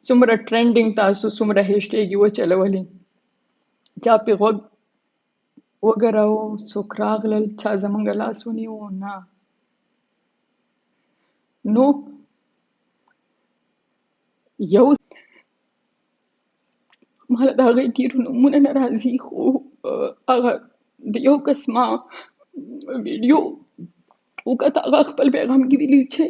څومره ټرینډینګ تاسو څومره هیشټیګ یې وچلولې، چا پې غوږ وګراوه، څوک راغلل، چا زموږ لاس ونیو؟ نه. نو یو ماله د هغې ډېرو نومونه نه راځي، خو هغه د یو کس ما ویډیو وکته، هغه خپل پیغام کې ویلي چې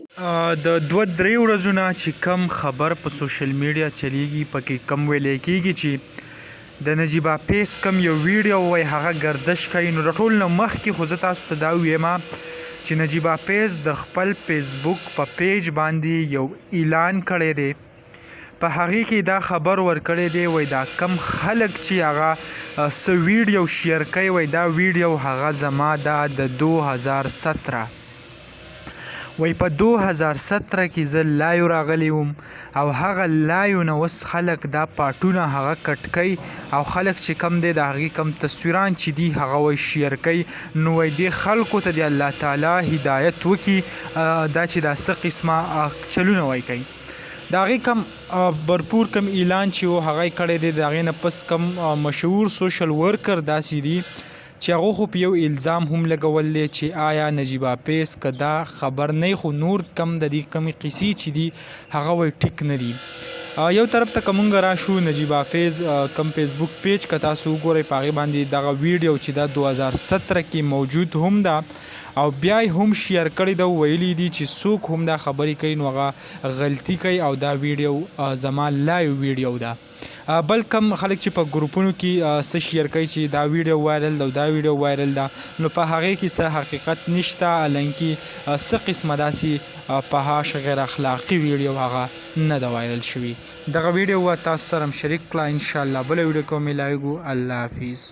د 2-3 ورځو نه چې کم خبر په سوشل میډیا چلیږي پکې کم ویلی کېږي چې د نجیبه پیس کم یو ویډیو وای هغه گردش کوي. نو د ټول نه مخکې خو زه تاسو ته دا ویم چې نجیبه پیس د خپل فیسبوک په پیج باندې یو اعلان کړی دی، په هغې کې دا خبر ورکړی دی وای دا کم خلک چې هغه څه ویډیو شیر کوي وای دا ویډیو هغه زما دا د 2017 وای په 2017 کې زه لایو راغلی وم او هغه لایو نه اوس خلک دا پاټونه هغه کټ کوي او خلک چې کم دی د هغې کم تصویران چې دي هغه وای شیر کوي. نو وای دې خلکو ته د الله تعالی هدایت وکړي دا چې دا څه قسمه چلونه وای کوي. د هغې کم برپور کم اعلان چې و هغه یې کړی دی، د هغې نه پس کم مشهور سوشل ورکر داسې دي چې هغه خو په یو الزام هم لګول دی چې آیا نجیبه پیس که دا خبر نه خو نور کم د دې کمې قصې چې دي هغه وایي ټیک نه دي. یو طرف ته که مونږ راشو نجیبه فیض کم فیسبوک پیج که تاسو وګورئ په هغې باندې دغه ویډیو چې دا 2017 کې موجود هم ده او بیا یې هم شیر کړی ده، ویلي دي چې څوک هم دا خبرې کوي نو هغه غلطي کوي او دا ویډیو زما لایو ویډیو ده. بل کم خلک چې په ګروپونو کې څه شیر کوي چې دا ویډیو وایرل ده او دا ویډیو وایرل ده، نو په هغې کې څه حقیقت نشته، حالانکې څه قسمه داسې په هاش غیر اخلاقي ویډیو هغه نه ده وایرل شوي. دغه ویډیو تاسو سره هم شریک کړه، انشاءالله بله ویډیو کې ملاویږو. الله حافظ.